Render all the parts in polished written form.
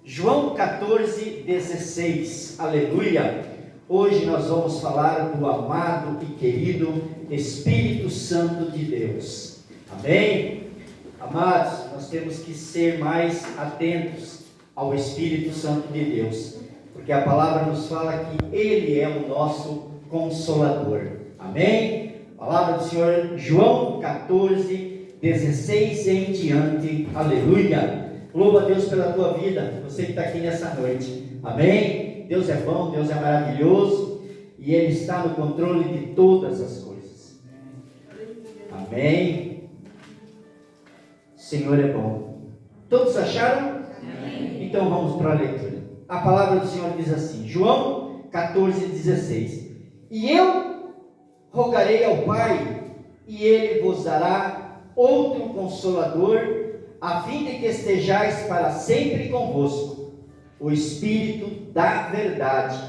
João 14:16, aleluia. Hoje nós vamos falar do amado e querido Espírito Santo de Deus, amém? Amados, nós temos que ser mais atentos ao Espírito Santo de Deus, porque a palavra nos fala que Ele é o nosso Consolador, amém? A palavra do Senhor, João 14:16 em diante, aleluia. Louva a Deus pela tua vida, você que está aqui nessa noite, amém? Deus é bom, Deus é maravilhoso e Ele está no controle de todas as coisas, amém? O Senhor é bom. Todos acharam? Amém. Então vamos para a leitura. A palavra do Senhor diz assim, João 14:16: E eu rogarei ao Pai, e Ele vos dará outro Consolador, a fim de que estejais para sempre convosco, o Espírito da verdade,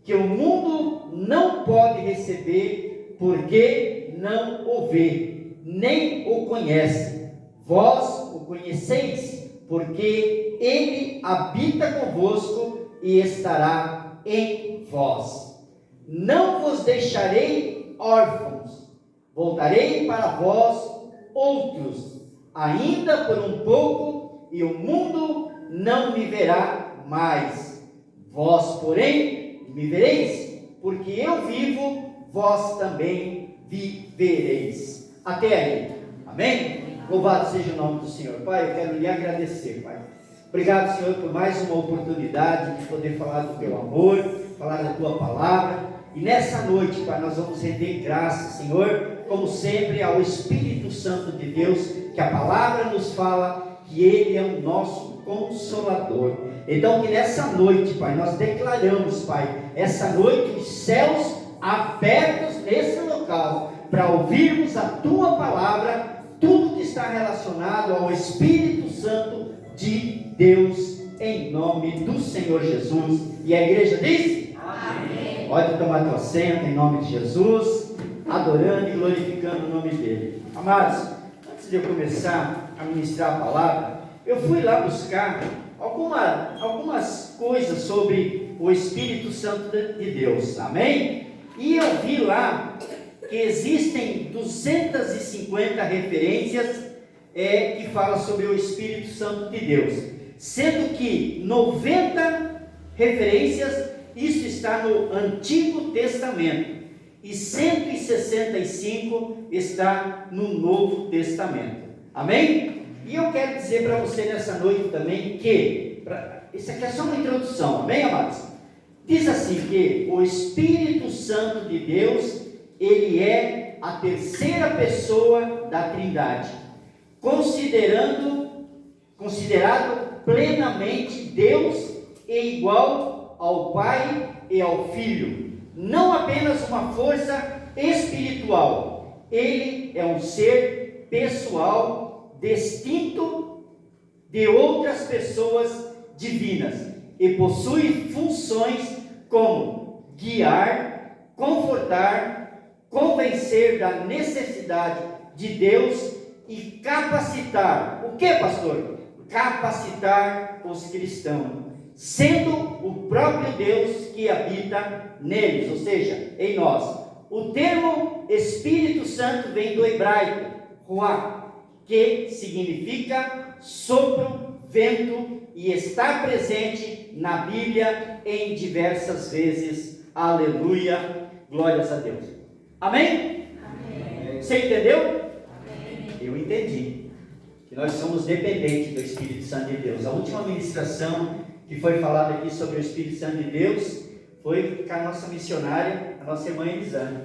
que o mundo não pode receber, porque não o vê, nem o conhece. Vós o conheceis, porque Ele habita convosco e estará em vós. Não vos deixarei órfãos, voltarei para vós outros, ainda por um pouco, e o mundo não me verá mais. Vós, porém, me vereis, porque eu vivo, vós também vivereis. Até aí, amém? Louvado seja o nome do Senhor. Pai, eu quero lhe agradecer, Pai. Obrigado, Senhor, por mais uma oportunidade de poder falar do teu amor, falar da tua palavra. E nessa noite, Pai, nós vamos render graças, Senhor, como sempre, ao Espírito Santo de Deus, que a palavra nos fala que Ele é o nosso Consolador. Então, que nessa noite, Pai, nós declaramos, Pai, essa noite os céus abertos nesse local, para ouvirmos a Tua palavra, tudo que está relacionado ao Espírito Santo de Deus, em nome do Senhor Jesus. E a igreja diz? Amém. Pode tomar teu assento em nome de Jesus, adorando e glorificando o nome dele. Amados, antes de eu começar a ministrar a palavra, eu fui lá buscar algumas coisas sobre o Espírito Santo de Deus, amém? E eu vi lá que existem 250 referências que falam sobre o Espírito Santo de Deus, sendo que 90 referências, isso está no Antigo Testamento, e 165 está no Novo Testamento, amém? E eu quero dizer para você nessa noite também que, isso aqui é só uma introdução, amém, amados? Diz assim que o Espírito Santo de Deus, ele é a terceira pessoa da Trindade, considerado plenamente Deus e igual ao Pai e ao Filho, não apenas uma força espiritual, ele é um ser pessoal, distinto de outras pessoas divinas, e possui funções como guiar, confortar, convencer da necessidade de Deus e capacitar. O que, pastor? Capacitar os cristãos, sendo o próprio Deus que habita neles, ou seja, em nós. O termo Espírito Santo vem do hebraico, ruach, que significa sopro, vento, e está presente na Bíblia em diversas vezes. Aleluia, glórias a Deus. Amém? Amém. Você entendeu? Amém. Eu entendi que nós somos dependentes do Espírito Santo de Deus. A última ministração que foi falada aqui sobre o Espírito Santo de Deus foi com a nossa missionária, a nossa irmã Elisane.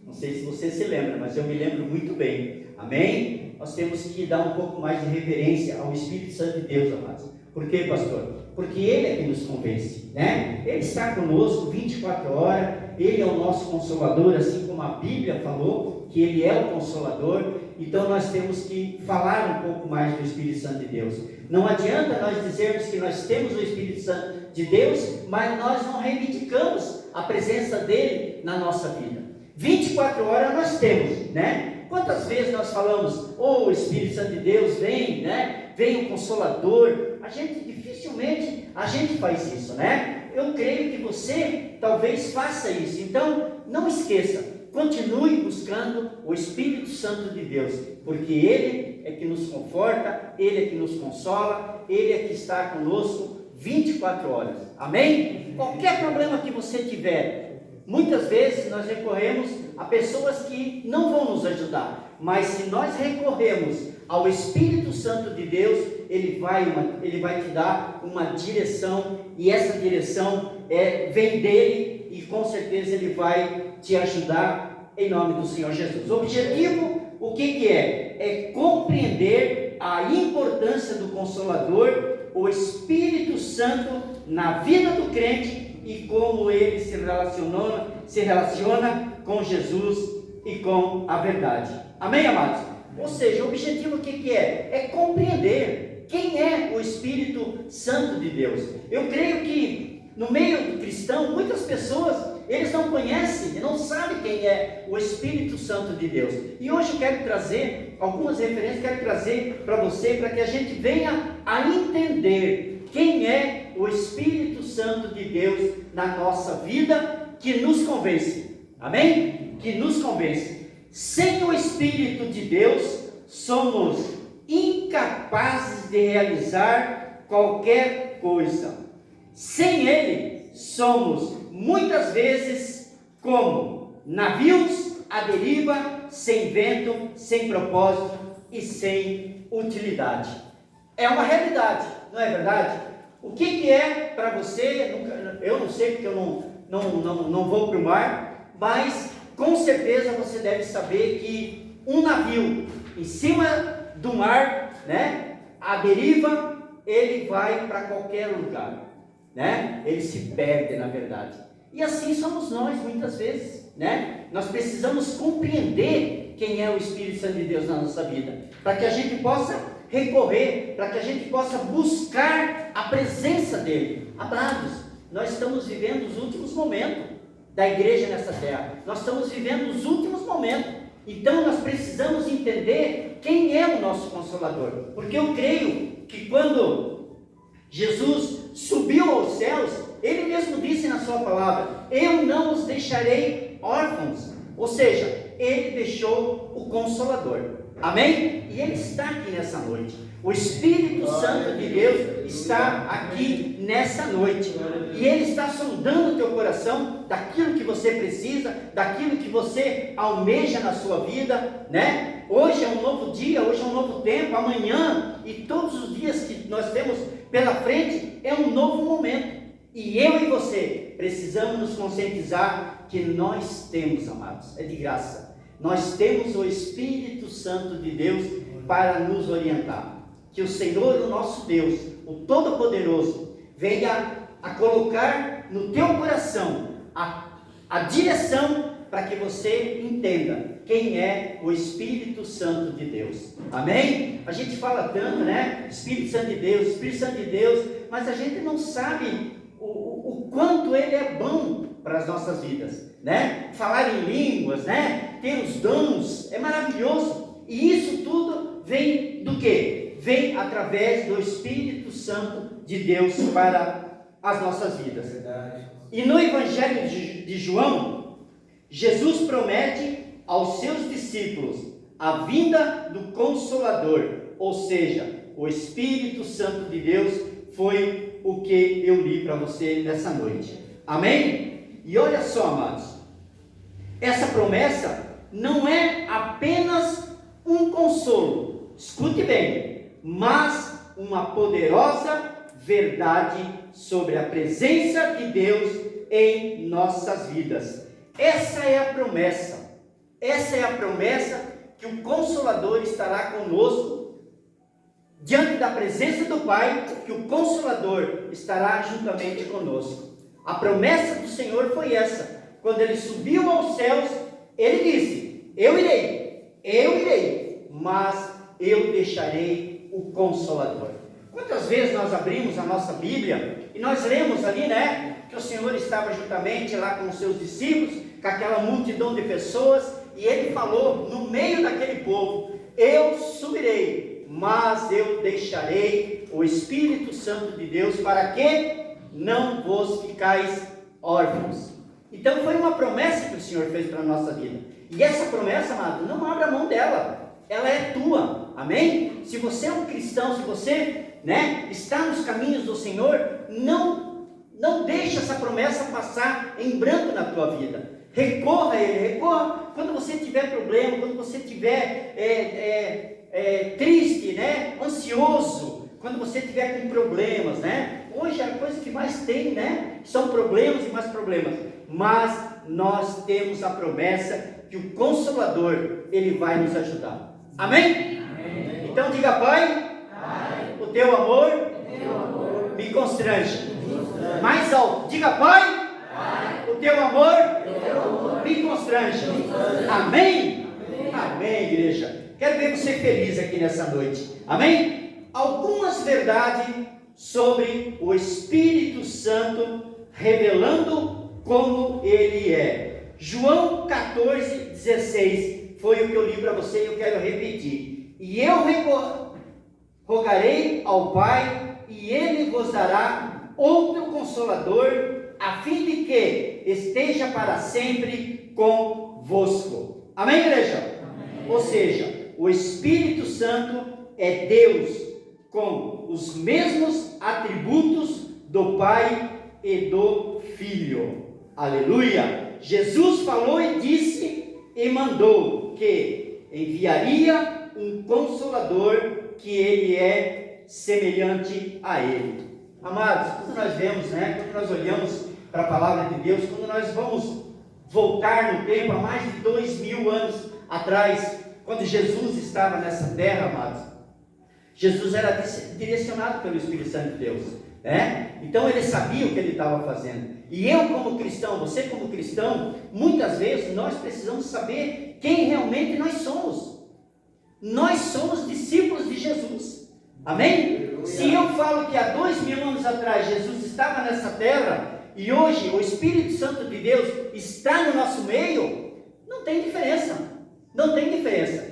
Não sei se você se lembra, mas eu me lembro muito bem. Amém? Nós temos que dar um pouco mais de reverência ao Espírito Santo de Deus, amados. Por quê, pastor? Porque Ele é que nos convence, né? Ele está conosco 24 horas, Ele é o nosso Consolador, assim como a Bíblia falou, que Ele é o Consolador. Então nós temos que falar um pouco mais do Espírito Santo de Deus. Não adianta nós dizermos que nós temos o Espírito Santo de Deus, mas nós não reivindicamos a presença dele na nossa vida. 24 horas nós temos, né? Quantas vezes nós falamos, o Espírito Santo de Deus vem, né? Vem o Consolador. A gente dificilmente a gente faz isso, né? Eu creio que você talvez faça isso. Então, não esqueça, continue buscando o Espírito Santo de Deus, porque Ele é que nos conforta, Ele é que nos consola, Ele é que está conosco 24 horas. Amém? Qualquer problema que você tiver, muitas vezes nós recorremos a pessoas que não vão nos ajudar, mas se nós recorremos ao Espírito Santo de Deus, Ele vai te dar uma direção, e essa direção vem dele, e com certeza Ele vai te ajudar em nome do Senhor Jesus. O objetivo, o que é? É compreender a importância do Consolador, o Espírito Santo na vida do crente e como ele se relaciona com Jesus e com a verdade. Amém, amados? Ou seja, o objetivo o que é? É compreender quem é o Espírito Santo de Deus. Eu creio que no meio do cristão, muitas pessoas, eles não conhecem, não sabem quem é o Espírito Santo de Deus. E hoje eu quero trazer algumas referências, quero trazer para você, para que a gente venha a entender quem é o Espírito Santo de Deus na nossa vida, que nos convence. Amém? Que nos convence. Sem o Espírito de Deus, somos incapazes de realizar qualquer coisa. Sem Ele, somos muitas vezes como navios à deriva, sem vento, sem propósito e sem utilidade. É uma realidade, não é verdade? O que é para você? Eu não sei, porque eu não vou para o mar, mas com certeza você deve saber que um navio em cima do mar, né, à deriva, ele vai para qualquer lugar, né? Ele se perde, na verdade. E assim somos nós muitas vezes, né? Nós precisamos compreender quem é o Espírito Santo de Deus na nossa vida, para que a gente possa recorrer, para que a gente possa buscar a presença dele. Amados, nós estamos vivendo os últimos momentos da igreja nessa terra. Nós estamos vivendo os últimos momentos. Então nós precisamos entender quem é o nosso Consolador. Porque eu creio que quando Jesus subiu aos céus, Ele mesmo disse na sua palavra: eu não os deixarei órfãos. Ou seja, Ele deixou o Consolador. Amém? E Ele está aqui nessa noite. O Espírito Santo de Deus está aqui nessa noite. E Ele está sondando o teu coração daquilo que você precisa, daquilo que você almeja na sua vida, né? Hoje é um novo dia, hoje é um novo tempo, amanhã e todos os dias que nós temos pela frente é um novo momento. E eu e você precisamos nos conscientizar que nós temos, amados, é de graça. Nós temos o Espírito Santo de Deus para nos orientar. Que o Senhor, o nosso Deus, o Todo-Poderoso, venha a colocar no teu coração a direção para que você entenda quem é o Espírito Santo de Deus. Amém? A gente fala tanto, né? Espírito Santo de Deus, Espírito Santo de Deus, mas a gente não sabe o quanto ele é bom para as nossas vidas, né? Falar em línguas, né? Ter os dons, é maravilhoso. E isso tudo vem do quê? Vem através do Espírito Santo de Deus para as nossas vidas. E no Evangelho de João, Jesus promete aos seus discípulos a vinda do Consolador, ou seja, o Espírito Santo de Deus. Foi o que eu li para você nessa noite. Amém? E olha só, amados, essa promessa não é apenas um consolo, escute bem, mas uma poderosa verdade sobre a presença de Deus em nossas vidas. Essa é a promessa que o Consolador estará conosco, diante da presença do Pai, que o Consolador estará juntamente conosco. A promessa do Senhor foi essa. Quando Ele subiu aos céus, Ele disse: eu irei, mas eu deixarei o Consolador. Quantas vezes nós abrimos a nossa Bíblia e nós lemos ali, né, que o Senhor estava juntamente lá com os seus discípulos, com aquela multidão de pessoas, e Ele falou no meio daquele povo: eu subirei, mas eu deixarei o Espírito Santo de Deus, para que não vos ficais órfãos. Então foi uma promessa que o Senhor fez para a nossa vida. E essa promessa, amado, não abra mão dela. Ela é tua. Amém? Se você é um cristão, se você, está nos caminhos do Senhor, não deixe essa promessa passar em branco na tua vida. Recorra a Ele, recorra quando você tiver problema, quando você tiver triste, ansioso, quando você tiver com problemas, Hoje a coisa que mais tem, são problemas e mais problemas. Mas nós temos a promessa que o Consolador, Ele vai nos ajudar. Amém? Amém. Então diga, Pai, o teu amor, me constrange. Mais alto, diga, Pai, o teu amor, me constrange. Amém? Amém, igreja. Quero ver você feliz aqui nessa noite. Amém? Algumas verdades sobre o Espírito Santo, revelando como Ele é. João 14:16 foi o que eu li para você e eu quero repetir. E eu rogarei ao Pai, e Ele vos dará outro Consolador, a fim de que esteja para sempre convosco. Amém, igreja? Amém. Ou seja, o Espírito Santo é Deus com os mesmos atributos do Pai e do Filho. Aleluia! Jesus falou e disse e mandou que enviaria um Consolador, que Ele é semelhante a Ele. Amados, quando nós vemos, quando nós olhamos para a palavra de Deus, quando nós vamos voltar no tempo, há mais de 2000 anos atrás, quando Jesus estava nessa terra, amados, Jesus era direcionado pelo Espírito Santo de Deus, Então ele sabia o que ele estava fazendo. E eu como cristão, você como cristão, muitas vezes nós precisamos saber quem realmente nós somos. Nós somos discípulos de Jesus. Amém? Se eu falo que há 2000 anos atrás Jesus estava nessa terra, e hoje o Espírito Santo de Deus está no nosso meio, não tem diferença. Não tem diferença.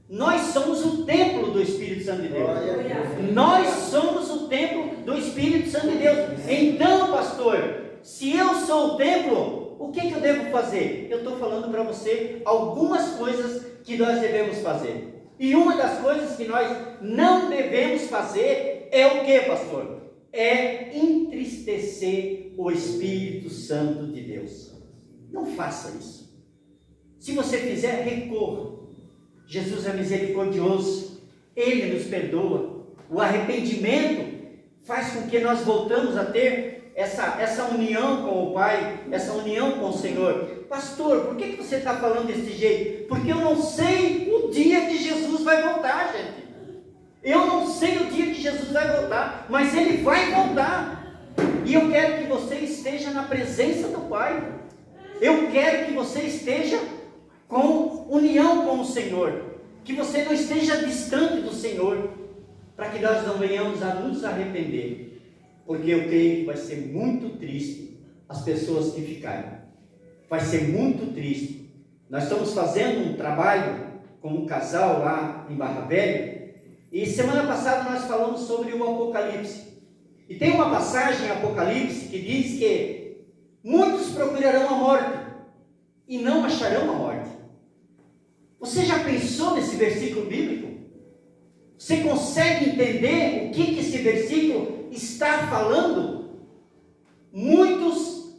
Nós somos o templo do Espírito Santo de Deus. Nós somos o templo do Espírito Santo de Deus. Então, pastor, se eu sou o templo, o que eu devo fazer? Eu estou falando para você algumas coisas que nós devemos fazer. E uma das coisas que nós não devemos fazer é o que, pastor? É entristecer o Espírito Santo de Deus. Não faça isso. Se você fizer, recorra. Jesus é misericordioso, Ele nos perdoa. O arrependimento faz com que nós voltamos a ter essa união com o Pai, essa união com o Senhor. Pastor, por que você está falando desse jeito? Porque eu não sei o dia que Jesus vai voltar, gente. Eu não sei o dia que Jesus vai voltar, mas Ele vai voltar. E eu quero que você esteja na presença do Pai. Eu quero que você esteja com união com o Senhor, que você não esteja distante do Senhor, para que nós não venhamos a nos arrepender, porque eu creio que vai ser muito triste as pessoas que ficarem. Vai ser muito triste. Nós estamos fazendo um trabalho com um casal lá em Barra Velha, e semana passada nós falamos sobre o Apocalipse, e tem uma passagem em Apocalipse que diz que muitos procurarão a morte e não acharão a morte. Você já pensou nesse versículo bíblico? Você consegue entender o que esse versículo está falando? Muitos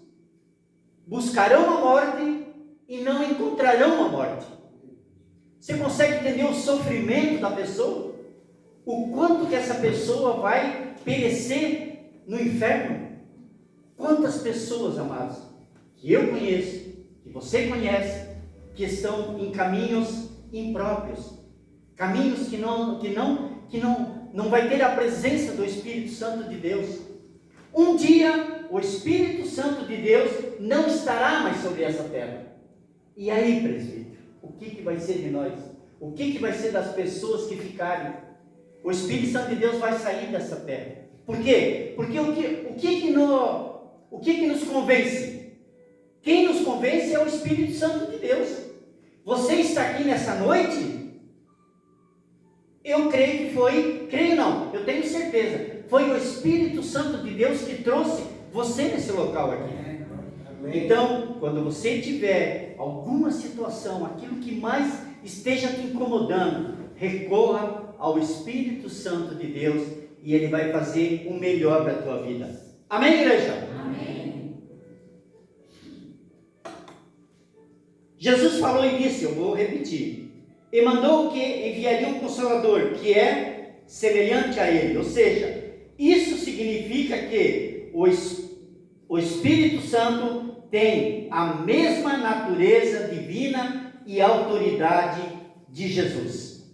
buscarão a morte e não encontrarão a morte. Você consegue entender o sofrimento da pessoa? O quanto que essa pessoa vai perecer no inferno? Quantas pessoas, amados, que eu conheço, que você conhece, que estão em caminhos impróprios, caminhos que não vai ter a presença do Espírito Santo de Deus. Um dia o Espírito Santo de Deus não estará mais sobre essa terra. E aí, presbítero, o que vai ser de nós? O que vai ser das pessoas que ficarem? O Espírito Santo de Deus vai sair dessa terra. Por quê? Porque o que nos convence? Quem nos convence é o Espírito Santo de Deus. Você está aqui nessa noite Eu creio que foi, creio não, eu tenho certeza, foi o Espírito Santo de Deus que trouxe você nesse local aqui. Então, quando você tiver alguma situação, aquilo que mais esteja te incomodando, recorra ao Espírito Santo de Deus e Ele vai fazer o melhor para a tua vida. Amém, igreja? Amém. Jesus falou e disse, eu vou repetir, e mandou que enviaria um Consolador, que é semelhante a Ele. Ou seja, isso significa que o Espírito Santo tem a mesma natureza divina e autoridade de Jesus.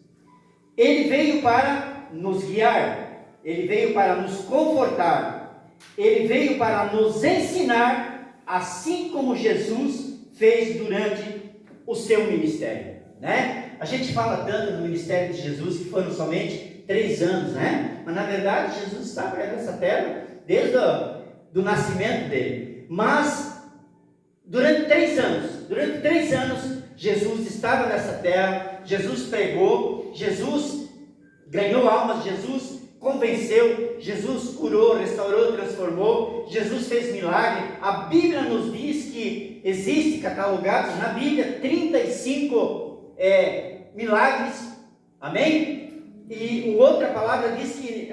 Ele veio para nos guiar, Ele veio para nos confortar, Ele veio para nos ensinar, assim como Jesus fez durante o seu ministério, né? A gente fala tanto no ministério de Jesus que foram somente 3 anos, né? Mas na verdade Jesus estava nessa terra desde do nascimento dele. Mas durante 3 anos, Jesus estava nessa terra, Jesus pregou, Jesus ganhou almas, Jesus convenceu, Jesus curou, restaurou, transformou, Jesus fez milagre. A Bíblia nos diz que existe catalogados na Bíblia 35 milagres, amém? E outra palavra diz que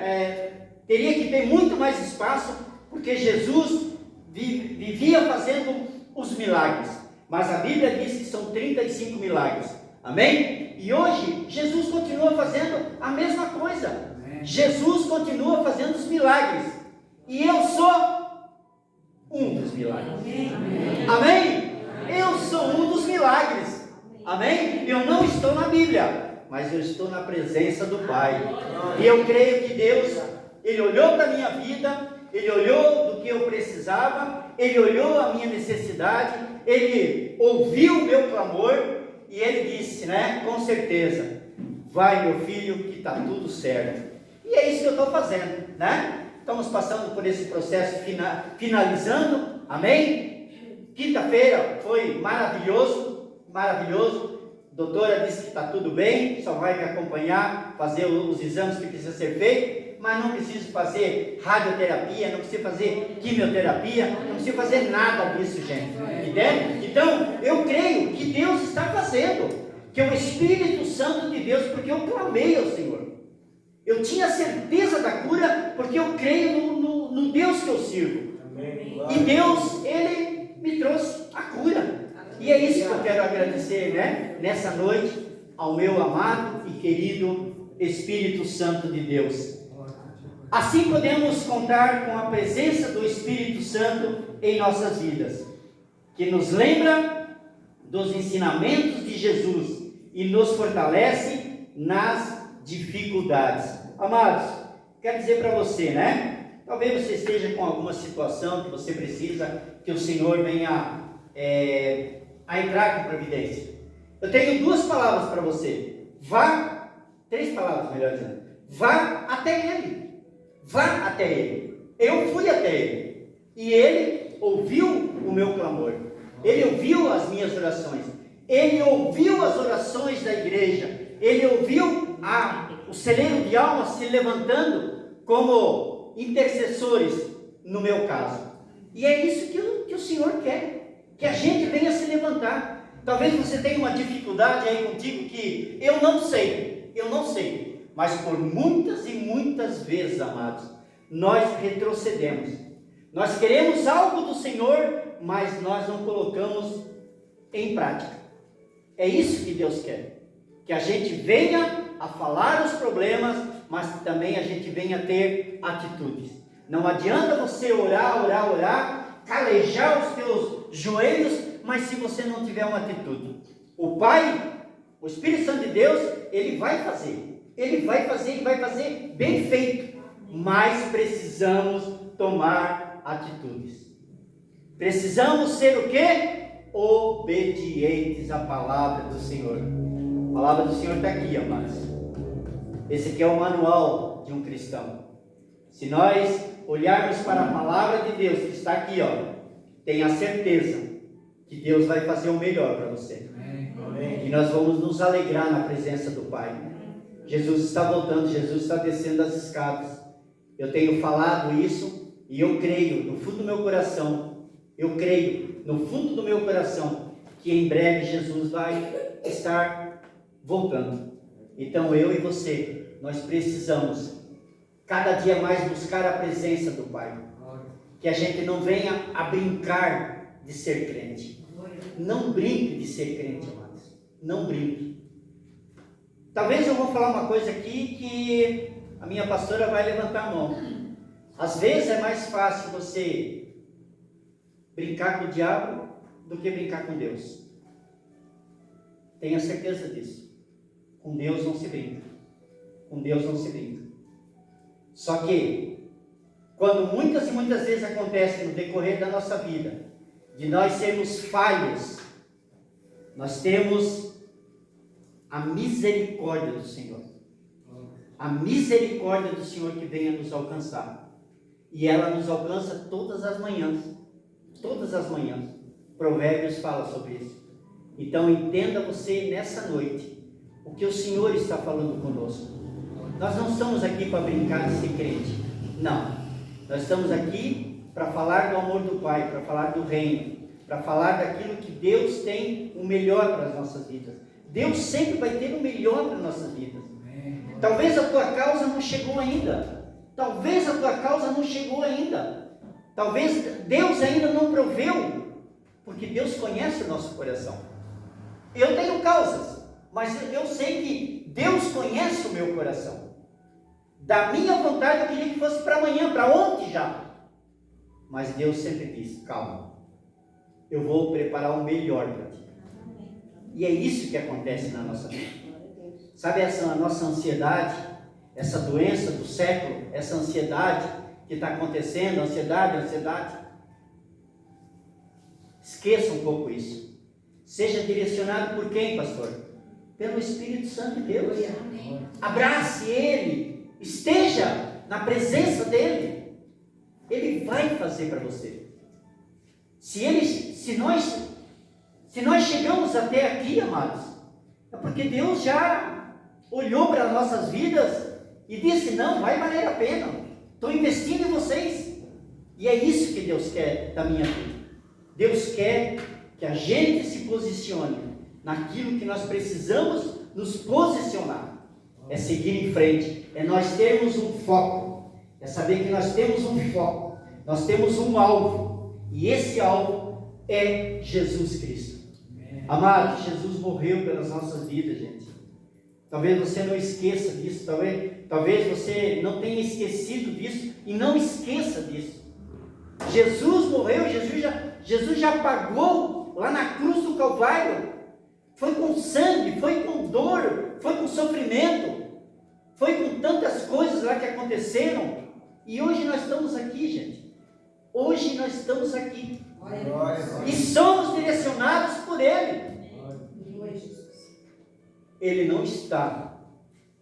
teria que ter muito mais espaço, porque Jesus vivia fazendo os milagres, mas a Bíblia diz que são 35 milagres, amém? E hoje Jesus continua fazendo a mesma coisa, amém. Jesus continua fazendo os milagres, e eu sou um dos milagres, amém? Amém? Eu sou um dos milagres, amém? Eu não estou na Bíblia, mas eu estou na presença do Pai, e eu creio que Deus, Ele olhou para a minha vida, Ele olhou do que eu precisava, Ele olhou a minha necessidade, Ele ouviu o meu clamor, e Ele disse, né, com certeza, vai meu filho que está tudo certo. E é isso que eu estou fazendo, né? Estamos passando por esse processo, finalizando, amém? Quinta-feira foi maravilhoso, maravilhoso. A doutora disse que está tudo bem, só vai me acompanhar, fazer os exames que precisa ser feito. Mas não preciso fazer radioterapia, não preciso fazer quimioterapia, não preciso fazer nada disso, gente. Entende? Então, eu creio que Deus está fazendo, que é o Espírito Santo de Deus, porque eu clamei ao Senhor. Eu tinha certeza da cura, porque eu creio no Deus que eu sirvo. E Deus, Ele me trouxe a cura. E é isso que eu quero agradecer, né? Nessa noite, ao meu amado e querido Espírito Santo de Deus. Assim podemos contar com a presença do Espírito Santo em nossas vidas, que nos lembra dos ensinamentos de Jesus e nos fortalece nas dificuldades. Amados, quero dizer para você, né? Talvez você esteja com alguma situação que você precisa que o Senhor venha a entrar com providência. Eu tenho 2 palavras para você. 3 palavras, melhor dizendo. Vá até Ele. Vá até Ele. Eu fui até Ele. E Ele ouviu o meu clamor. Ele ouviu as minhas orações. Ele ouviu as orações da igreja. Ele ouviu o celeiro de almas se levantando como intercessores no meu caso. E é isso que o Senhor quer. Que a gente venha se levantar. Talvez você tenha uma dificuldade aí contigo que eu não sei. Mas por muitas e muitas vezes, amados, nós retrocedemos. Nós queremos algo do Senhor, mas nós não colocamos em prática. É isso que Deus quer. Que a gente venha a falar os problemas, mas também a gente venha a ter atitudes. Não adianta você orar, calejar os teus joelhos, mas se você não tiver uma atitude. O Pai, o Espírito Santo de Deus, Ele vai fazer. Ele vai fazer bem feito, mas precisamos tomar atitudes. Precisamos ser o quê? Obedientes à palavra do Senhor. A palavra do Senhor está aqui, amados. Esse aqui é o manual de um cristão. Se nós olharmos para a palavra de Deus que está aqui, tenha certeza que Deus vai fazer o melhor para você. Amém. E nós vamos nos alegrar na presença do Pai. Jesus está voltando, Jesus está descendo as escadas. Eu tenho falado isso e eu creio no fundo do meu coração, que em breve Jesus vai estar voltando. Então eu e você, nós precisamos cada dia mais buscar a presença do Pai. Que a gente não venha a brincar de ser crente. Não brinque de ser crente, amados. Não brinque. Talvez eu vou falar uma coisa aqui que a minha pastora vai levantar a mão. Às vezes é mais fácil você brincar com o diabo do que brincar com Deus. Tenha certeza disso. Com Deus não se brinca. Com Deus não se brinca. Só que, quando muitas e muitas vezes acontece no decorrer da nossa vida, de nós sermos falhos, nós temos a misericórdia do Senhor. A misericórdia do Senhor que venha nos alcançar. E ela nos alcança todas as manhãs. Todas as manhãs. Provérbios fala sobre isso. Então entenda você nessa noite o que o Senhor está falando conosco. Nós não estamos aqui para brincar de ser crente. Não. Nós estamos aqui para falar do amor do Pai, para falar do reino, para falar daquilo que Deus tem o melhor para as nossas vidas. Deus sempre vai ter o melhor para as nossas vidas. Talvez a tua causa não chegou ainda. Talvez a tua causa não chegou ainda. Talvez Deus ainda não proveu, porque Deus conhece o nosso coração. Eu tenho causas, mas eu sei que Deus conhece o meu coração. Da minha vontade eu queria que fosse para amanhã, para ontem já. Mas Deus sempre diz, calma, eu vou preparar o melhor para ti. E é isso que acontece na nossa vida. Sabe essa nossa ansiedade, essa doença do século, essa ansiedade que está acontecendo, ansiedade. Esqueça um pouco isso. Seja direcionado por quem, pastor? Pelo Espírito Santo de Deus. Abrace Ele, esteja na presença dEle. Ele vai fazer para você. Se nós chegamos até aqui, amados, é porque Deus já olhou para as nossas vidas e disse, não, vai valer a pena, estou investindo em vocês. E é isso que Deus quer da minha vida. Deus quer que a gente se posicione naquilo que nós precisamos nos posicionar. É seguir em frente, é nós termos um foco, é saber que nós temos um foco, nós temos um alvo, e esse alvo é Jesus Cristo. Amado, Jesus morreu pelas nossas vidas, gente. Talvez você não esqueça disso, talvez você não tenha esquecido disso, e não esqueça disso. Jesus morreu, Jesus já pagou lá na cruz do Calvário. Foi com sangue, foi com dor, foi com sofrimento, foi com tantas coisas lá que aconteceram. E hoje nós estamos aqui, gente. Hoje nós estamos aqui. E somos direcionados por Ele. Ele não está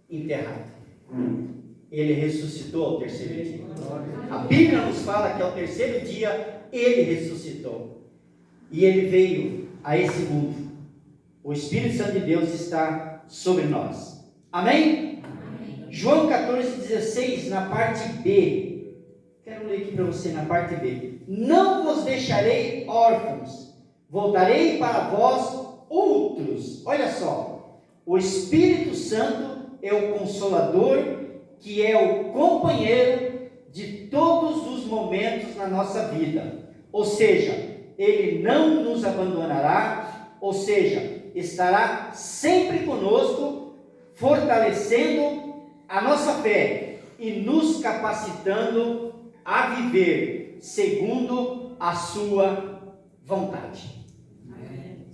enterrado. Ele ressuscitou ao terceiro dia. A Bíblia nos fala que ao terceiro dia Ele ressuscitou. E Ele veio a esse mundo. O Espírito Santo de Deus está sobre nós. Amém? Amém. João 14,16, na parte B. Quero ler aqui para você na parte B. Não vos deixarei órfãos, voltarei para vós outros. Olha só. O Espírito Santo é o Consolador, que é o companheiro de todos os momentos na nossa vida. Ou seja, Ele não nos abandonará, ou seja, estará sempre conosco, fortalecendo a nossa fé e nos capacitando a viver segundo a sua vontade.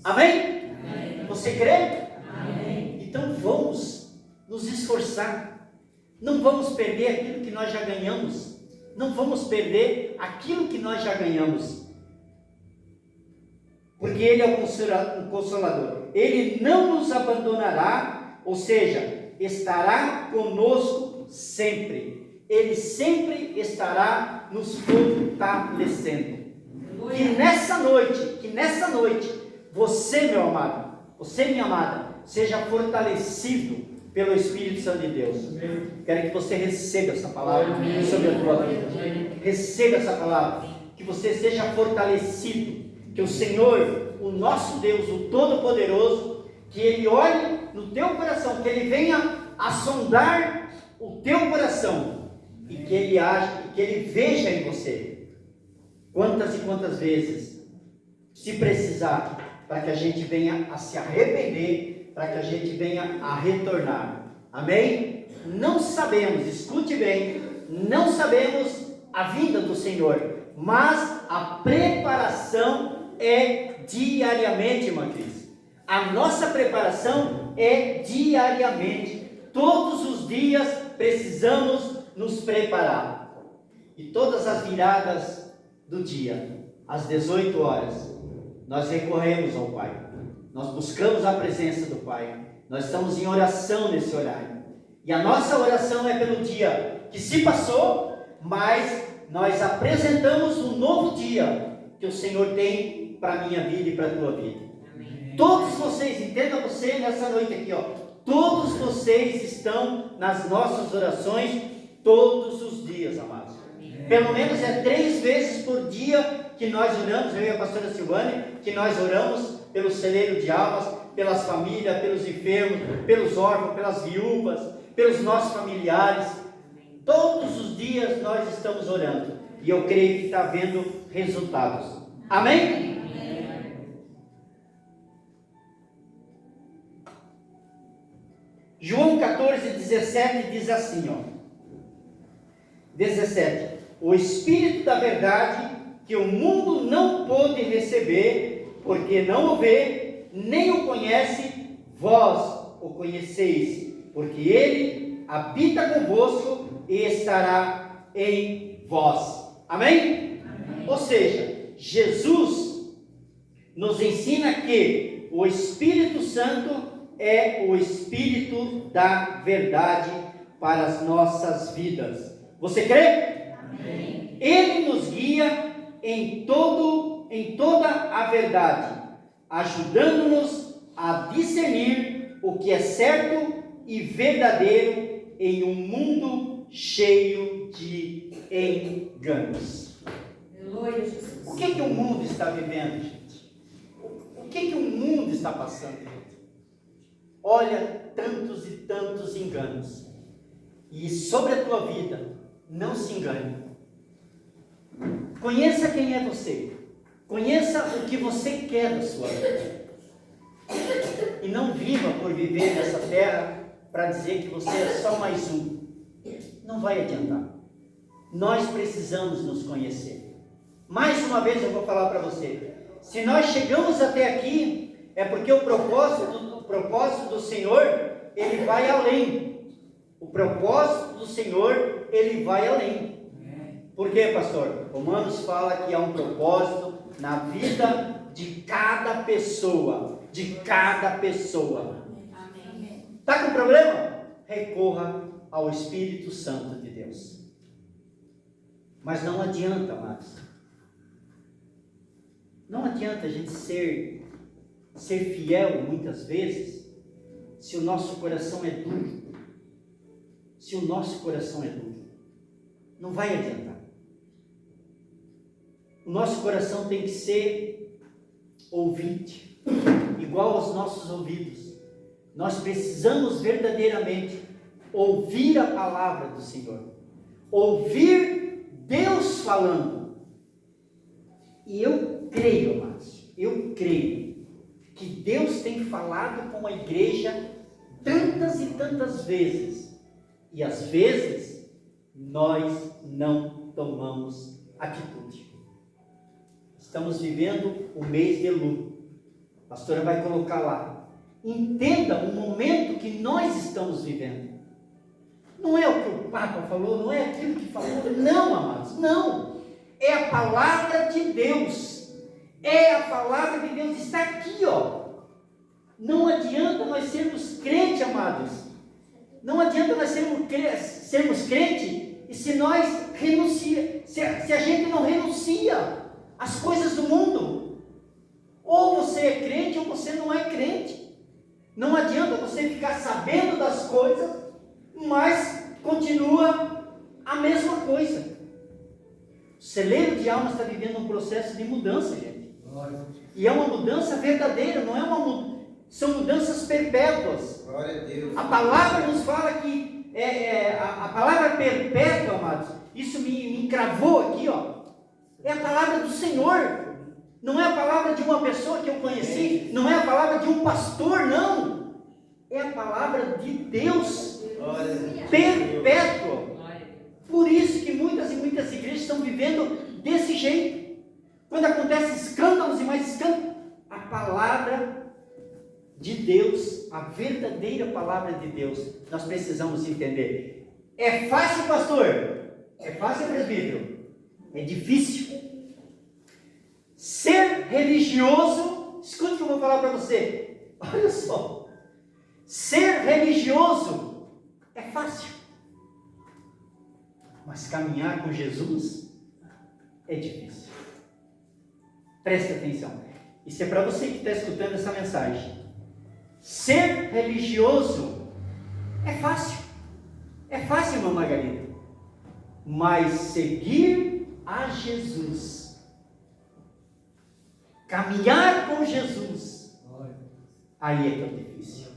Amém? Amém? Você crê? Amém. Então vamos nos esforçar. Não vamos perder aquilo que nós já ganhamos. Não vamos perder aquilo que nós já ganhamos. Porque Ele é o Consolador. Ele não nos abandonará, ou seja, estará conosco sempre. Ele sempre estará nos fortalecendo. Que nessa noite, você, meu amado, você, minha amada, seja fortalecido pelo Espírito Santo de Deus. Quero que você receba essa palavra sobre a tua vida. Receba essa palavra. Que você seja fortalecido. Que o Senhor, o nosso Deus, o Todo-Poderoso, que Ele olhe no teu coração, que Ele venha a sondar o teu coração e que Ele age, que Ele veja em você quantas e quantas vezes, se precisar, para que a gente venha a se arrepender, para que a gente venha a retornar. Amém? Não sabemos, escute bem, não sabemos a vinda do Senhor, mas a preparação é diariamente, irmã Cris. A nossa preparação é diariamente. Todos os dias precisamos nos preparar. E todas as viradas do dia, às 18 horas, nós recorremos ao Pai. Nós buscamos a presença do Pai. Nós estamos em oração nesse horário. E a nossa oração é pelo dia que se passou, mas nós apresentamos um novo dia que o Senhor tem para a minha vida e para a tua vida. Amém. Todos vocês, entenda você nessa noite aqui, todos vocês estão nas nossas orações todos os dias, amados. Amém. Pelo menos 3 vezes por dia que nós oramos, eu e a pastora Silvânia, que nós oramos pelo celeiro de almas, pelas famílias, pelos enfermos, pelos órfãos, pelas viúvas, pelos nossos familiares. Todos os dias nós estamos orando. E eu creio que está havendo resultados. Amém? João 14, 17 diz assim, 17. O Espírito da verdade, que o mundo não pôde receber, porque não o vê, nem o conhece, vós o conheceis, porque ele habita convosco e estará em vós. Amém? Amém. Ou seja, Jesus nos ensina que o Espírito Santo é o Espírito da verdade para as nossas vidas. Você crê? Amém. Ele nos guia em toda a verdade, ajudando-nos a discernir o que é certo e verdadeiro em um mundo cheio de enganos. O que o mundo está vivendo, gente? O que o mundo está passando, gente? Olha, tantos e tantos enganos. E sobre a tua vida, não se engane. Conheça quem é você. Conheça o que você quer da sua vida. E não viva por viver nessa terra para dizer que você é só mais um. Não vai adiantar. Nós precisamos nos conhecer. Mais uma vez eu vou falar para você. Se nós chegamos até aqui, é porque o propósito do Senhor, ele vai além. O propósito do Senhor, ele vai além. Por quê, pastor? Romanos fala que há um propósito na vida de cada pessoa. De cada pessoa. Está com problema? Recorra ao Espírito Santo de Deus. Mas não adianta, amados. Não adianta a gente ser fiel muitas vezes se o nosso coração é duro. Se o nosso coração é duro. Não vai adiantar. O nosso coração tem que ser ouvinte, igual aos nossos ouvidos. Nós precisamos verdadeiramente ouvir a palavra do Senhor, ouvir Deus falando. E eu creio, amados, eu creio que Deus tem falado com a igreja tantas e tantas vezes, e às vezes nós não tomamos atitude. Estamos vivendo o mês de Elul. A pastora vai colocar lá. Entenda o momento que nós estamos vivendo. Não é o que o Papa falou, não é aquilo que falou. Não, amados, não. É a palavra de Deus. É a palavra de Deus. Está aqui, Não adianta nós sermos crentes, amados. Não adianta nós sermos crentes e se nós se a gente não renuncia às coisas do mundo. Ou você é crente ou você não é crente. Não adianta você ficar sabendo das coisas, mas continua a mesma coisa. O celeiro de almas está vivendo um processo de mudança, gente. E é uma mudança verdadeira, não é uma mudança. São mudanças perpétuas. Glória a Deus. A palavra nos fala que a palavra perpétua, amados, isso me encravou aqui, ó. É a palavra do Senhor. Não é a palavra de uma pessoa que eu conheci, não é a palavra de um pastor, não. É a palavra de Deus, perpétua. Por isso que muitas e muitas igrejas estão vivendo desse jeito. Quando acontecem escândalos e mais escândalos, a palavra de Deus, a verdadeira palavra de Deus, nós precisamos entender. É fácil, pastor? É fácil, presbítero? É difícil. Ser religioso, escute o que eu vou falar para você. Olha só. Ser religioso é fácil. Mas caminhar com Jesus é difícil. Preste atenção. Isso é para você que está escutando essa mensagem. Ser religioso é fácil. É fácil, irmã Margarida. Mas seguir a Jesus, caminhar com Jesus, aí é que é difícil.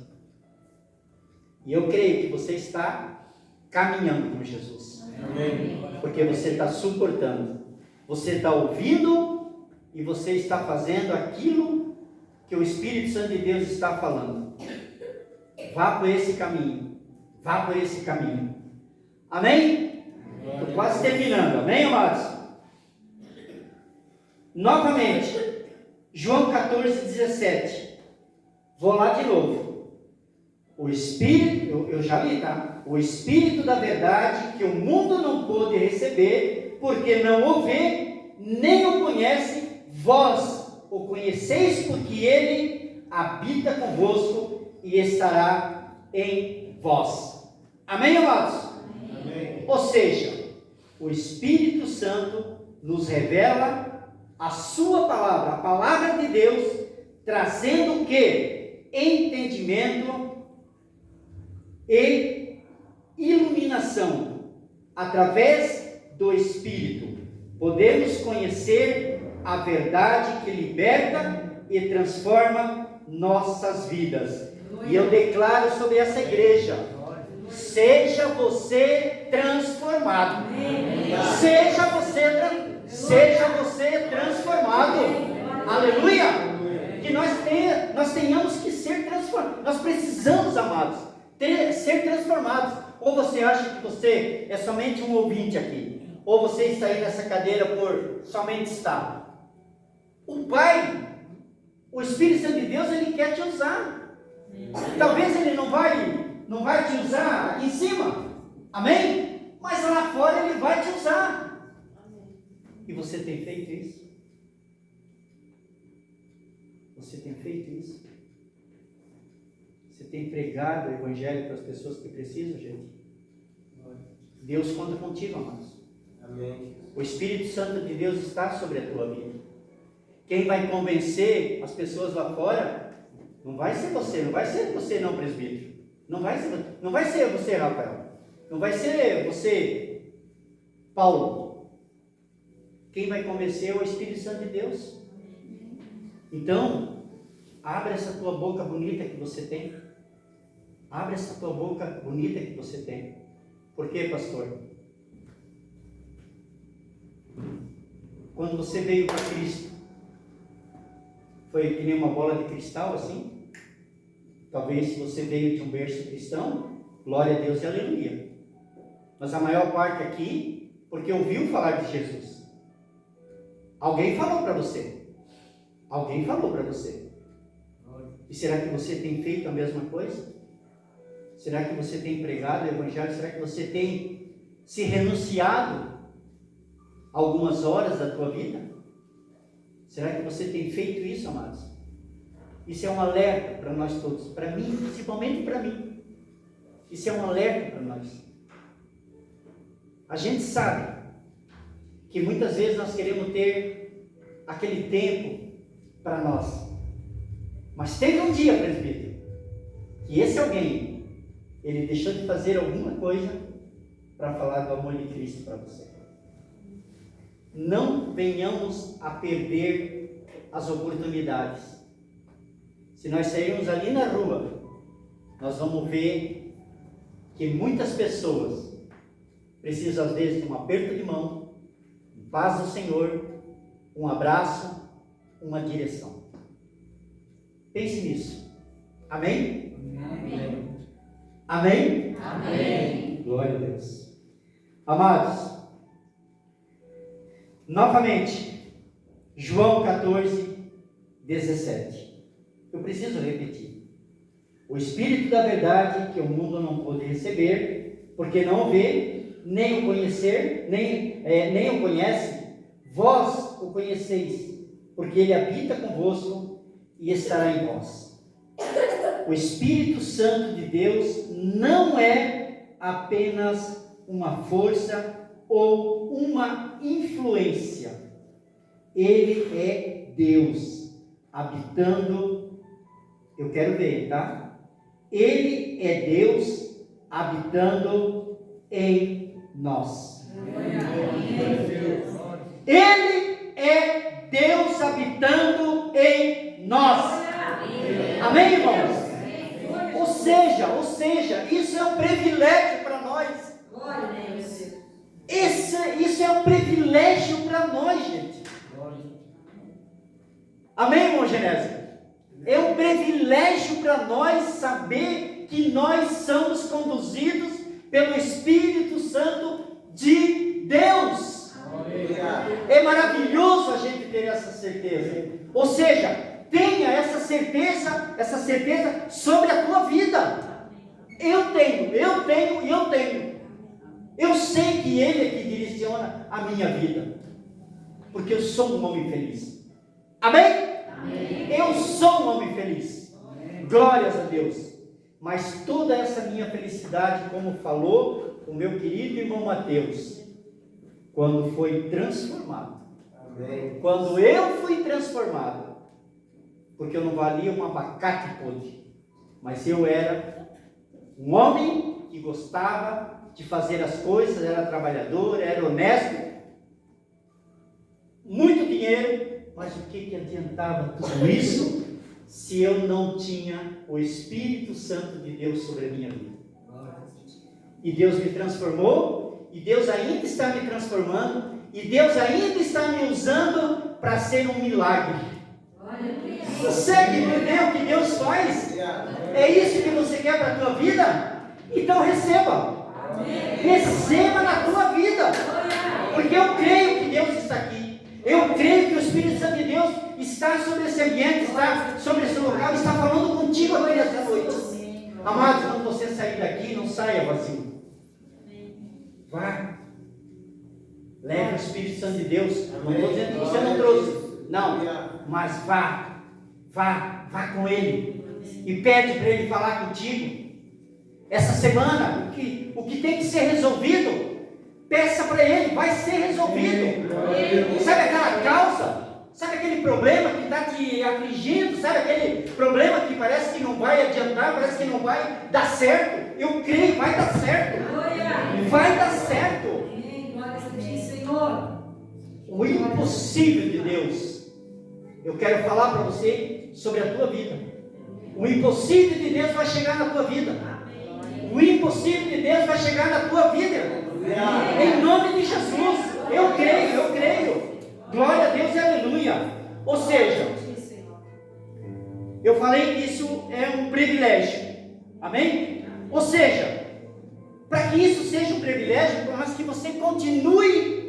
E eu creio que você está caminhando com Jesus. Amém. Porque você está suportando. Você está ouvindo e você está fazendo aquilo que o Espírito Santo de Deus está falando. Vá por esse caminho. Vá por esse caminho. Amém? Estou quase terminando. Amém, amados? Novamente, João 14:17. Vou lá de novo. O Espírito, eu já li, tá? O Espírito da verdade que o mundo não pôde receber, porque não o vê, nem o conhece, vós o conheceis, porque ele habita convosco e estará em vós. Amém, amados? Amém. Ou seja, o Espírito Santo nos revela a sua palavra, a palavra de Deus, trazendo o quê? Entendimento e iluminação. Através do Espírito podemos conhecer a verdade que liberta e transforma nossas vidas. E eu declaro sobre essa igreja: seja você transformado. Seja você transformado. Aleluia! Que nós tenhamos que ser transformados. Nós precisamos, amados, ser transformados. Ou você acha que você é somente um ouvinte aqui, ou você está aí nessa cadeira por somente estar. O Pai, o Espírito Santo de Deus, Ele quer te usar. Talvez Ele não vai te usar aqui em cima, amém? Mas lá fora Ele vai te usar. E você tem feito isso? Você tem feito isso? Você tem pregado o Evangelho para as pessoas que precisam, gente? Deus conta contigo, amados. Amém. O Espírito Santo de Deus está sobre a tua vida. Quem vai convencer as pessoas lá fora não vai ser você, não, presbítero. Não vai ser você, Rafael. Não vai ser você, Paulo. Quem vai convencer é o Espírito Santo de Deus. Então, abre essa tua boca bonita que você tem. Abre essa tua boca bonita que você tem. Por quê, pastor? Quando você veio para Cristo, foi que nem uma bola de cristal assim? Talvez se você veio de um berço cristão, glória a Deus e aleluia. Mas a maior parte aqui, porque ouviu falar de Jesus. Alguém falou para você. Alguém falou para você. E será que você tem feito a mesma coisa? Será que você tem pregado o Evangelho? Será que você tem se renunciado algumas horas da tua vida? Será que você tem feito isso, amados? Isso é um alerta para nós todos, para mim, principalmente para mim. Isso é um alerta para nós. A gente sabe que muitas vezes nós queremos ter aquele tempo para nós. Mas teve um dia, presbítero, que esse alguém, ele deixou de fazer alguma coisa para falar do amor de Cristo para você. Não venhamos a perder as oportunidades. Se nós sairmos ali na rua, nós vamos ver que muitas pessoas precisam às vezes de um aperto de mão, paz do Senhor, um abraço, uma direção. Pense nisso. Amém? Amém. Amém? Amém. Glória a Deus. Amados, novamente, João 14, 17. Eu preciso repetir. O Espírito da verdade que o mundo não pôde receber, porque não o vê, nem o conhecer, nem o conhece, vós o conheceis, porque ele habita convosco e estará em vós. O Espírito Santo de Deus não é apenas uma força ou uma influência. Ele é Deus habitando, eu quero ver, tá? Ele é Deus habitando em nós. Ele é Deus habitando em nós. Amém, irmãos? Ou seja, isso é um privilégio para nós. Isso é um privilégio para nós, gente. Amém, irmão Genésio? É um privilégio para nós saber que nós somos conduzidos pelo Espírito Santo de Deus. É maravilhoso a gente ter essa certeza. Ou seja, tenha essa certeza sobre a tua vida. Eu tenho. Eu sei que Ele é que direciona a minha vida, porque eu sou um homem feliz. Amém? Eu sou um homem feliz. Glórias a Deus. Mas toda essa minha felicidade, como falou o meu querido irmão Mateus, quando foi transformado, quando eu fui transformado, porque eu não valia um abacate podre, mas eu era um homem que gostava de fazer as coisas, era trabalhador, era honesto, muito dinheiro, mas o que adiantava tudo isso se eu não tinha o Espírito Santo de Deus sobre a minha vida? E Deus me transformou, e Deus ainda está me transformando, e Deus ainda está me usando para ser um milagre. Consegue entender o que Deus faz? É isso que você quer para a tua vida? Então receba. Receba na tua vida. Porque eu creio que Deus está aqui. Eu creio que o Espírito Santo de Deus está sobre esse ambiente, está sobre esse local, está falando contigo aqui nesta noite. Amados, quando você sair daqui, não saia vazio. Vá. Leve o Espírito Santo de Deus. Não estou dizendo que você não trouxe. Não. Mas vá com Ele. E pede para Ele falar contigo. Essa semana, o que tem que ser resolvido, peça para Ele, vai ser resolvido. Sabe aquela causa? Sabe aquele problema que está te afligindo? Sabe aquele problema que parece que não vai adiantar, parece que não vai dar certo? Eu creio, vai dar certo. Vai dar certo. O impossível de Deus. Eu quero falar para você sobre a tua vida. O impossível de Deus vai chegar na tua vida. O impossível de Deus vai chegar na tua vida. Em nome de Jesus. Eu creio. Glória a Deus e aleluia. Ou seja, eu falei que isso é um privilégio. Amém? Ou seja, para que isso seja um privilégio, mas que você continue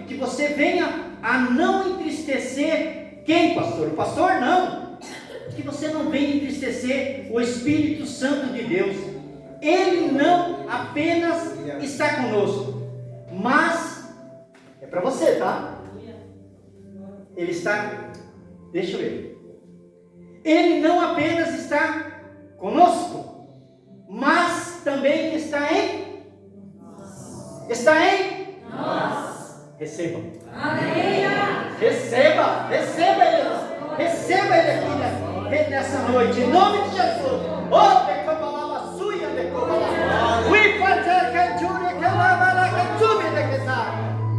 que você venha a não entristecer quem, pastor? O pastor não. Que você não venha entristecer o Espírito Santo de Deus. Ele não apenas está conosco, mas é para você, tá? Ele está, deixa eu ver. Ele não apenas está conosco, mas também está em nós. Está em nós. Receba. Amém. Receba ele. Receba ele aqui, né? nessa noite, em nome de Jesus. Oh, decobalabaçuia, decobalabaçuia.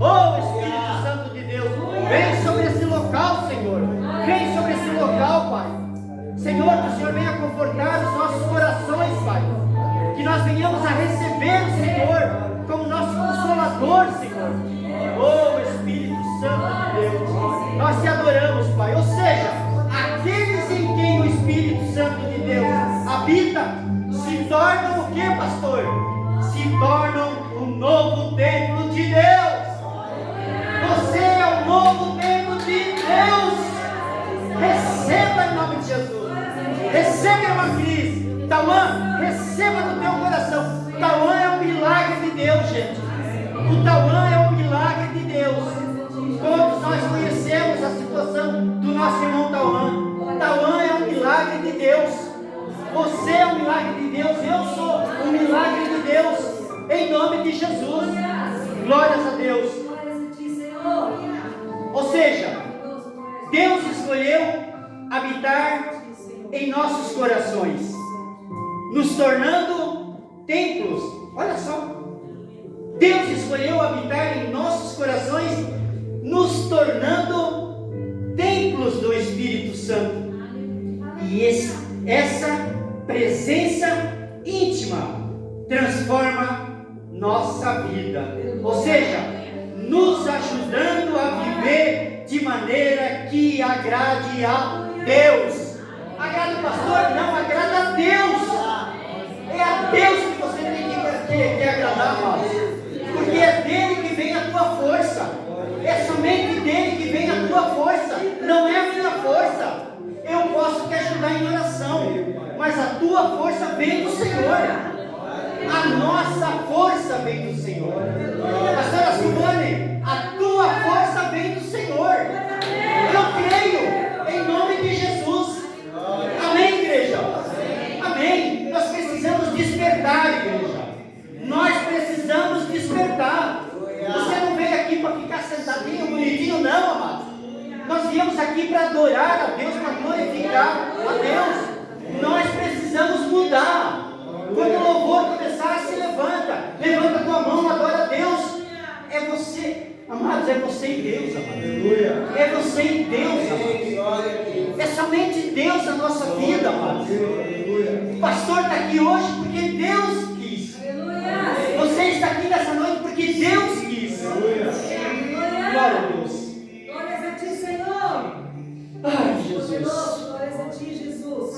Oh, Espírito Santo de Deus, vem sobre esse local, Senhor. Vem sobre esse local, Pai. Senhor, que o Senhor venha confortar os nossos corações, Pai. Que nós venhamos a receber o Senhor como nosso Consolador, Senhor. Oh, Espírito Santo de Deus, nós te adoramos, Pai. Ou seja, aqueles em quem o Espírito Santo de Deus habita, se tornam o que, pastor? Se tornam o novo templo de Deus. Você é o novo templo de Deus. Receba em nome de Jesus. Receba, irmã Cris. Tauã, receba no teu coração. Tauã é um milagre de Deus, gente. O Tauã é um milagre de Deus. Todos nós conhecemos a situação do nosso irmão Tauã. Tauã é um milagre de Deus. Você é um milagre de Deus. Eu sou um milagre de Deus. Em nome de Jesus. Glórias a Deus. Ou seja, Deus escolheu habitar em nossos corações, nos tornando templos. Olha só, Deus escolheu habitar em nossos corações, nos tornando templos do Espírito Santo. E essa presença íntima transforma nossa vida, ou seja, nos ajudando a viver de maneira que agrade a Deus. Agrada o pastor? Não, agrada a Deus. É a Deus que você tem que agradar, amados. Porque é dele que vem a tua força. É somente dele que vem a tua força. Não é a minha força. Eu posso te ajudar em oração, mas a tua força vem do Senhor. A nossa força vem do Senhor. Pastora Simone, a tua força vem do Senhor. Eu creio, em nome de Jesus. Amém, igreja? Amém. Nós precisamos despertar, igreja. Nós precisamos despertar. Você não veio aqui para ficar sentadinho, bonitinho, não, amado. Nós viemos aqui para adorar a Deus, para glorificar a Deus. Nós precisamos mudar. Quando o louvor começar, se levanta. Levanta a tua mão, adora a Deus. É você, amados, é você e Deus, amados. É você e Deus, amados. É somente Deus na nossa vida, amados. O pastor está aqui hoje porque Deus quis. Você está aqui nessa noite porque Deus quis. Glória a Deus. Glórias a ti, Senhor. Ai, Jesus. Glórias a ti, Jesus.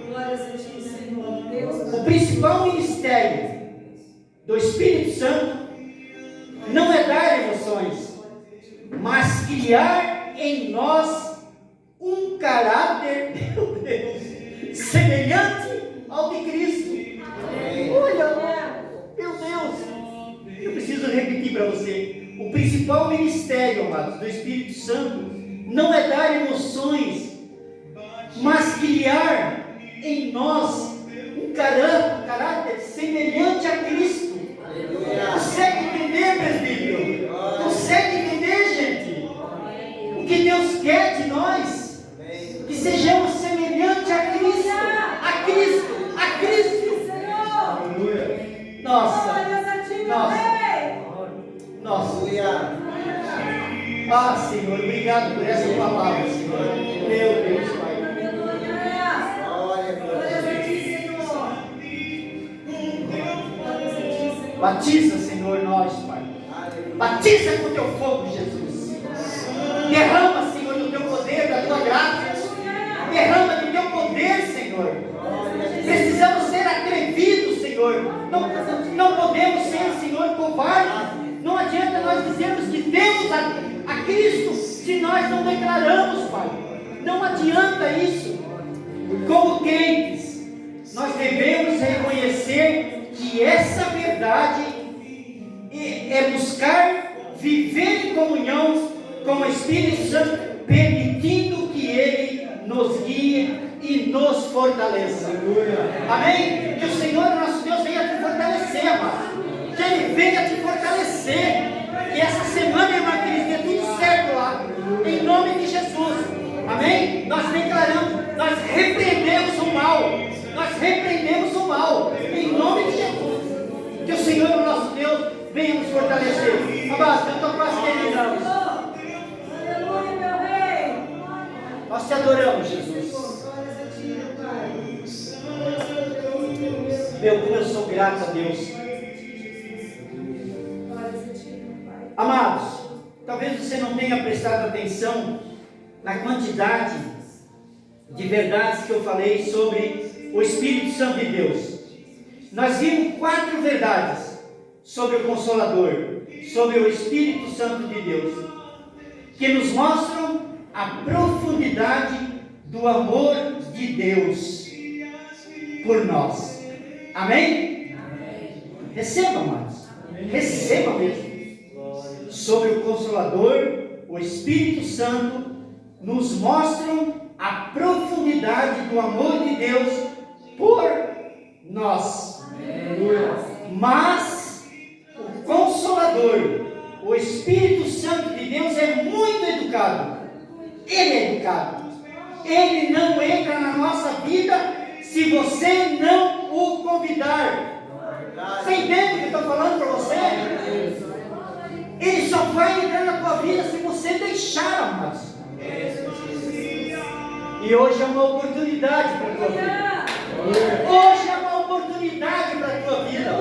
Glórias a ti, Senhor. Deus. O principal ministério do Espírito Santo não é dar emoções, mas criar em nós um caráter, meu Deus, semelhante ao de Cristo. Olha, meu Deus, eu preciso repetir para você. O principal ministério, amados, do Espírito Santo não é dar emoções, mas criar em nós um caráter semelhante a Cristo. Consegue entender, presbítero? Consegue entender, gente? O que Deus quer de nós? Que sejamos semelhantes a Cristo. A Cristo. A Cristo. Nossa. Nossa. Ah, Senhor, obrigado por essa palavra, Senhor. Meu Deus, Pai. Batiza, Senhor, nós, Pai. Batiza com o teu fogo, Jesus. Derrama, Senhor, do teu poder, da tua graça. Derrama do teu poder, Senhor. Precisamos ser atrevidos, Senhor. Não podemos ser, Senhor, covardes. Não adianta nós dizermos que temos a Cristo se nós não declaramos, Pai. Não adianta isso. Como crentes, nós devemos reconhecer que essa verdade é buscar viver em comunhão com o Espírito Santo, permitindo que Ele nos guie e nos fortaleça. Amém? Que o Senhor nosso Deus venha te fortalecer, amado. Que Ele venha te fortalecer. Que essa semana, irmã Cris, dê tudo certo lá. Em nome de Jesus. Amém? Nós declaramos quase, eu estou quase terminando. Aleluia, meu rei. Nós te adoramos, Jesus. Glórias a ti, meu Pai. Meu, como eu sou grato a Deus. Glórias a ti, meu Pai. Amados, talvez você não tenha prestado atenção na quantidade de verdades que eu falei sobre o Espírito Santo de Deus. Nós vimos 4 verdades sobre o Consolador, sobre o Espírito Santo de Deus, que nos mostram a profundidade do amor de Deus por nós. Amém? Receba, amados. Receba mesmo. Sobre o Consolador, o Espírito Santo, nos mostram a profundidade do amor de Deus por nós. Mas o Consolador, o Espírito Santo de Deus é muito educado. Ele é educado. Ele não entra na nossa vida se você não o convidar. Você entende o que eu estou falando para você? Ele só vai entrar na tua vida se você deixar, amados. E hoje é uma oportunidade para a tua vida. Hoje é uma oportunidade para a tua vida.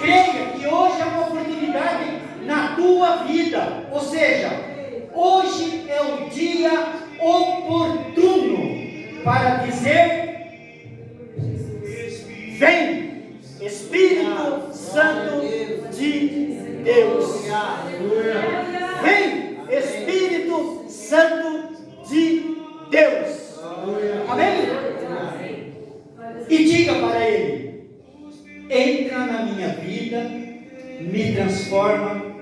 Creia que hoje é uma oportunidade na tua vida. Ou seja, hoje é o dia oportuno para dizer: vem, Espírito Santo de Deus. Vem, Espírito Santo de Deus. Amém? E diga para Ele: entra na minha vida, me transforma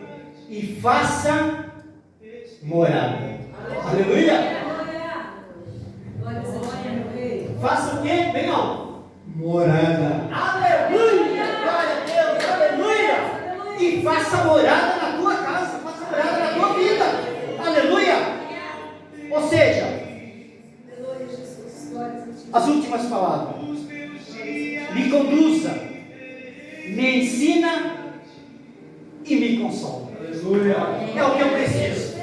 e faça morada. Aleluia! Faça o quê? Bem alto. Morada. Aleluia! Glória a Deus! Aleluia! E faça morada na tua casa, faça morada na tua vida. Aleluia! Ou seja, as últimas palavras: me conduza, me ensina e me consola. É o que eu preciso.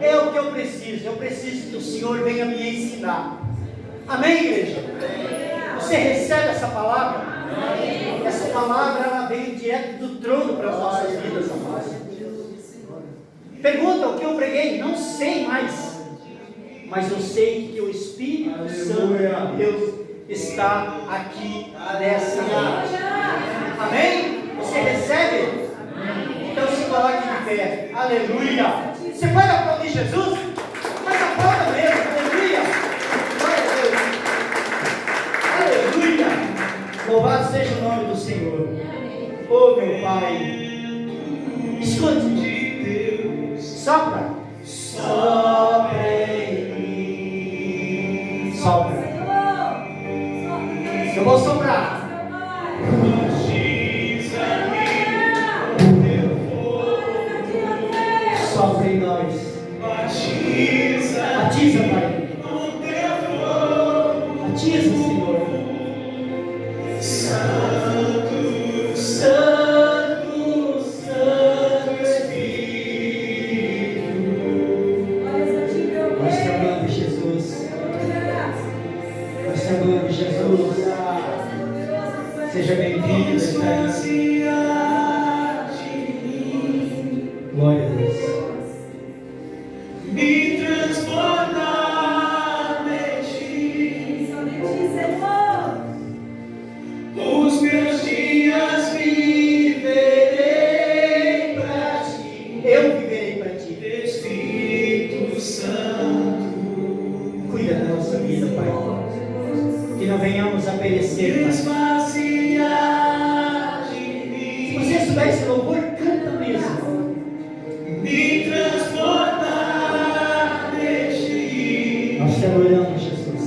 É o que eu preciso. Eu preciso que o Senhor venha me ensinar. Amém, igreja? Você recebe essa palavra? Essa palavra, ela vem direto do trono para as nossas vidas, amados. Pergunta o que eu preguei? Não sei mais. Mas eu sei que o Espírito Santo de Deus está aqui nessa noite. Amém? Você recebe? Então se coloque de pé. Aleluia! Você pode aplaudir Jesus? Mas aplauda mesmo. Aleluia! Glória a Deus! Aleluia! Louvado seja o nome do Senhor. Oh, meu Pai. Escute. Sopra. Sopra em mim. Sopra. Eu vou soprar. Sopra em nós. Batiza, Pai. Batiza, Senhor. Santo, Santo, Santo Espírito. Nós te amamos, Jesus. Nós te amamos, Jesus. Seja bem-vindo, Eterno. Glória a Deus. Me transformar em ti. Os meus dias viverei para ti. Eu viverei para ti. Espírito Santo. Cuida da nossa vida, Pai. Que não venhamos a perecer, Pai. Se você souber esse louvor, canta mesmo. Me transformar em ti. Nós te adoramos, Jesus.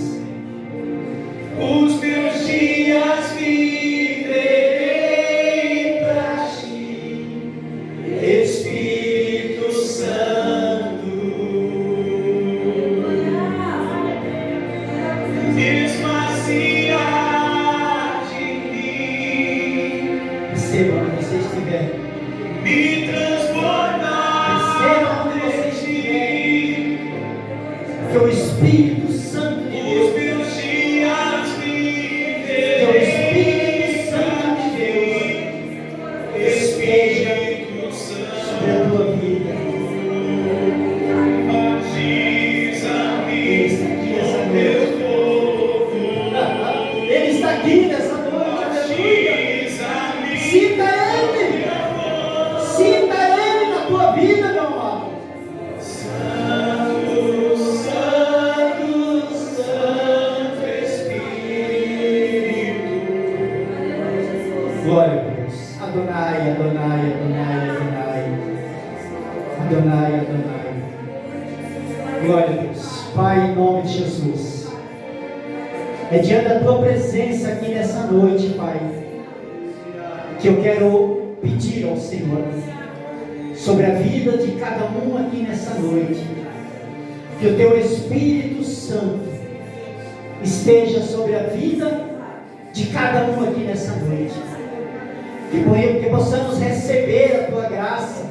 Os meus dias viverei para ti, Espírito Santo. Esvaziar de mim. Que o Espírito Santo de Deus, que o Espírito Santo de Deus esteja sobre a tua vida. Ele está aqui essa noite. Ele está aqui nessa noite, aleluia. Sinta Ele. Sinta Ele na tua vida, meu amado. Santo, Santo, Santo Espírito. Glória a Deus. Adonai, Adonai, Adonai, Adonai. Adonai, Adonai. Glória a Deus. Pai, em nome de Jesus. É diante da tua presença aqui nessa noite, Pai, que eu quero pedir ao Senhor sobre a vida de cada um aqui nessa noite, que o teu Espírito Santo esteja sobre a vida de cada um aqui nessa noite, que possamos receber a tua graça,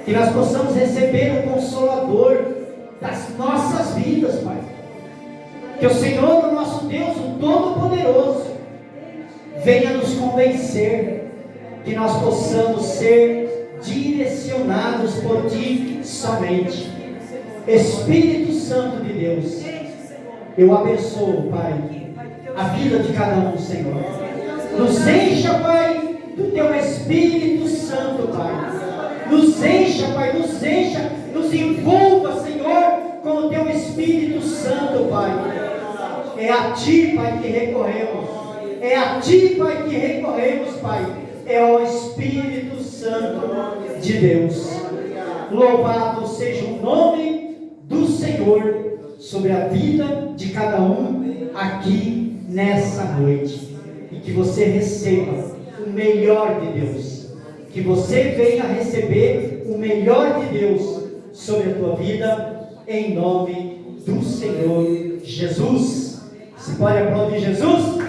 que nós possamos receber o Consolador das nossas vidas, Pai. Que o Senhor, o nosso Deus, o Todo-Poderoso, venha nos convencer, que nós possamos ser direcionados por Ti somente. Espírito Santo de Deus, eu abençoo, Pai, a vida de cada um, Senhor. Nos encha, Pai, do Teu Espírito Santo, Pai. Nos encha, Pai, nos encha, nos envolva, Senhor, com o Teu Espírito Santo, Pai. É a Ti, Pai, que recorremos. É a Ti, Pai, que recorremos, Pai. É o Espírito Santo de Deus. Louvado seja o nome do Senhor sobre a vida de cada um aqui nessa noite. E que você receba o melhor de Deus. Que você venha receber o melhor de Deus sobre a tua vida, em nome do Senhor Jesus. Você pode aplaudir Jesus?